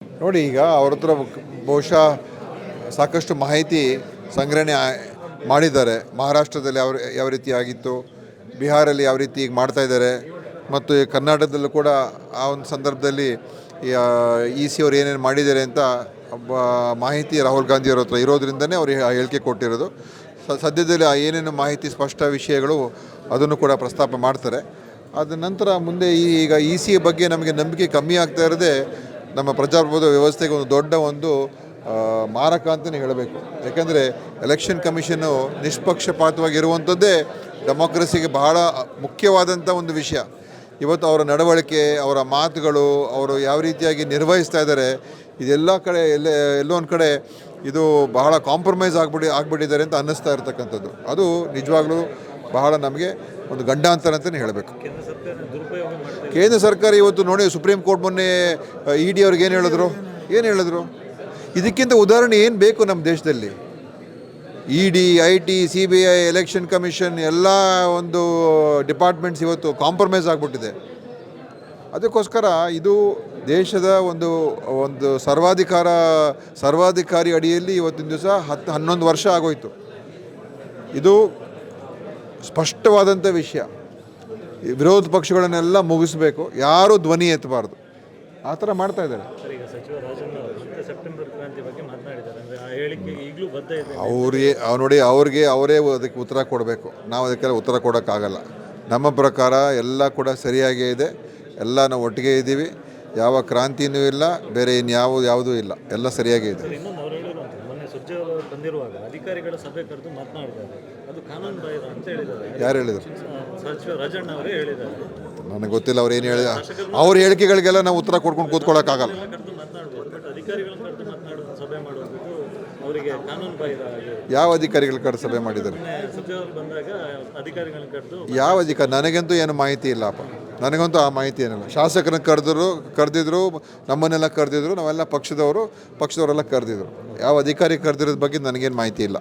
ನೋಡಿ, ಈಗ ಅವ್ರ ಹತ್ರ ಬಹುಶಃ ಸಾಕಷ್ಟು ಮಾಹಿತಿ ಸಂಗ್ರಹಣೆ ಮಾಡಿದ್ದಾರೆ. ಮಹಾರಾಷ್ಟ್ರದಲ್ಲಿ ಯಾವ ರೀತಿ ಆಗಿತ್ತು, ಬಿಹಾರಲ್ಲಿ ಯಾವ ರೀತಿ ಈಗ ಮಾಡ್ತಾಯಿದ್ದಾರೆ, ಮತ್ತು ಕರ್ನಾಟಕದಲ್ಲೂ ಕೂಡ ಆ ಒಂದು ಸಂದರ್ಭದಲ್ಲಿ EC ಅವರು ಏನೇನು ಮಾಡಿದ್ದಾರೆ ಅಂತ ಮಾಹಿತಿ ರಾಹುಲ್ ಗಾಂಧಿಯವ್ರ ಹತ್ರ ಇರೋದ್ರಿಂದನೇ ಅವರು ಹೇಳಿಕೆ ಕೊಟ್ಟಿರೋದು. ಸದ್ಯದಲ್ಲಿ ಏನೇನು ಮಾಹಿತಿ ಸ್ಪಷ್ಟ ವಿಷಯಗಳು ಅದನ್ನು ಕೂಡ ಪ್ರಸ್ತಾಪ ಮಾಡ್ತಾರೆ. ಅದ ನಂತರ ಮುಂದೆ ಈಗ EC ಬಗ್ಗೆ ನಮಗೆ ನಂಬಿಕೆ ಕಮ್ಮಿ ಆಗ್ತಾ ಇರೋದೇ ನಮ್ಮ ಪ್ರಜಾಪ್ರಭುತ್ವ ವ್ಯವಸ್ಥೆಗೆ ಒಂದು ದೊಡ್ಡ ಮಾರಕ ಅಂತಲೇ ಹೇಳಬೇಕು. ಯಾಕೆಂದರೆ ಎಲೆಕ್ಷನ್ ಕಮಿಷನ್ನು ನಿಷ್ಪಕ್ಷಪಾತವಾಗಿರುವಂಥದ್ದೇ ಡೆಮಾಕ್ರಸಿಗೆ ಬಹಳ ಮುಖ್ಯವಾದಂಥ ಒಂದು ವಿಷಯ. ಇವತ್ತು ಅವರ ನಡವಳಿಕೆ, ಅವರ ಮಾತುಗಳು, ಅವರು ಯಾವ ರೀತಿಯಾಗಿ ನಿರ್ವಹಿಸ್ತಾ ಇದ್ದಾರೆ, ಇದೆಲ್ಲ ಕಡೆ ಎಲ್ಲೋ ಒಂದು ಕಡೆ ಇದು ಬಹಳ ಕಾಂಪ್ರಮೈಸ್ ಆಗಿಬಿಟ್ಟಿದ್ದಾರೆ ಅಂತ ಅನ್ನಿಸ್ತಾ ಇರ್ತಕ್ಕಂಥದ್ದು. ಅದು ನಿಜವಾಗ್ಲೂ ಬಹಳ ನಮಗೆ ಒಂದು ಗಂಡಾಂತರ ಅಂತಲೇ ಹೇಳಬೇಕು. ಕೇಂದ್ರ ಸರ್ಕಾರ ಇವತ್ತು ನೋಡಿ, ಸುಪ್ರೀಂ ಕೋರ್ಟ್ ಮೊನ್ನೆ ED ಅವ್ರಿಗೆ ಏನು ಹೇಳಿದ್ರು, ಇದಕ್ಕಿಂತ ಉದಾಹರಣೆ ಏನು ಬೇಕು ನಮ್ಮ ದೇಶದಲ್ಲಿ? ED, IT, CBI, election commission ಎಲ್ಲ ಒಂದು ಡಿಪಾರ್ಟ್ಮೆಂಟ್ಸ್ ಇವತ್ತು ಕಾಂಪ್ರಮೈಸ್ ಆಗಿಬಿಟ್ಟಿದೆ. ಅದಕ್ಕೋಸ್ಕರ ಇದು ದೇಶದ ಒಂದು ಸರ್ವಾಧಿಕಾರಿ ಅಡಿಯಲ್ಲಿ ಇವತ್ತಿನ ದಿವಸ 11 ವರ್ಷ ಆಗೋಯ್ತು. ಇದು ಸ್ಪಷ್ಟವಾದಂಥ ವಿಷಯ. ವಿರೋಧ ಪಕ್ಷಗಳನ್ನೆಲ್ಲ ಮುಗಿಸ್ಬೇಕು, ಯಾರೂ ಧ್ವನಿ ಎತ್ತಬಾರ್ದು. ಆ ಥರ ಮಾಡ್ತಾ ಇದ್ದಾರೆ. ಅವರೇ ಅದಕ್ಕೆ ಉತ್ತರ ಕೊಡಬೇಕು. ನಾವು ಅದಕ್ಕೆಲ್ಲ ಉತ್ತರ ಕೊಡೋಕ್ಕಾಗಲ್ಲ. ನಮ್ಮ ಪ್ರಕಾರ ಎಲ್ಲ ಕೂಡ ಸರಿಯಾಗೇ ಇದೆ. ಎಲ್ಲ ನಾವು ಒಟ್ಟಿಗೆ ಇದ್ದೀವಿ. ಯಾವ ಕ್ರಾಂತಿನೂ ಇಲ್ಲ, ಬೇರೆ ಯಾವುದೂ ಇಲ್ಲ, ಎಲ್ಲ ಸರಿಯಾಗೇ ಇದೆ. ಅಧಿಕಾರಿಗಳ ಸಭೆ ಕರೆದು ಮಾತನಾಡಿದ್ದಾರೆ, ಅದು ಕಾನೂನು ಬಾಹಿರ ಅಂತ ಹೇಳಿದ್ದಾರೆ. ಯಾರು ಹೇಳಿದರು? ಸಚಿವ ರಾಜಣ್ಣ ಅವರೇ ಹೇಳಿದ್ದಾರೆ. ನನಗೆ ಗೊತ್ತಿಲ್ಲ ಅವ್ರು ಏನು ಹೇಳಿದ. ಅವ್ರ ಹೇಳಿಕೆಗಳಿಗೆಲ್ಲ ನಾವು ಉತ್ತರ ಕೊಡ್ಕೊಂಡು ಕೂತ್ಕೊಳ್ಳೋಕ್ಕಾಗಲ್ಲ. ಕರೆದು ಮಾತನಾಡ್ಬೋದು, ಬಟ್ ಅಧಿಕಾರಿಗಳನ್ನ ಕರೆದು ಮಾತನಾಡುವ ಸಭೆ ಮಾಡುವುದು ಅವರಿಗೆ ಕಾನೂನು ಬಾಹಿರ. ಯಾವ ಅಧಿಕಾರಿಗಳ ಕರೆದು ಸಭೆ ಮಾಡಿದ್ದಾರೆ? ಸಚಿವರು ಬಂದಾಗ ಅಧಿಕಾರಿಗಳನ್ನ ಕರೆದು ಯಾವ ಅಧಿಕಾರಿ? ನನಗಂತೂ ಏನು ಮಾಹಿತಿ ಇಲ್ಲಪ್ಪ. ನನಗಂತೂ ಆ ಮಾಹಿತಿ ಏನಿಲ್ಲ. ಶಾಸಕರನ್ನ ಕರೆದಿದ್ರು, ನಮ್ಮನ್ನೆಲ್ಲ ಕರೆದಿದ್ರು, ನಾವೆಲ್ಲ ಪಕ್ಷದವರೆಲ್ಲ ಕರೆದಿದ್ರು. ಯಾವ ಅಧಿಕಾರಿ ಕರೆದಿರೋದ್ರ ಬಗ್ಗೆ ನನಗೇನು ಮಾಹಿತಿ ಇಲ್ಲ.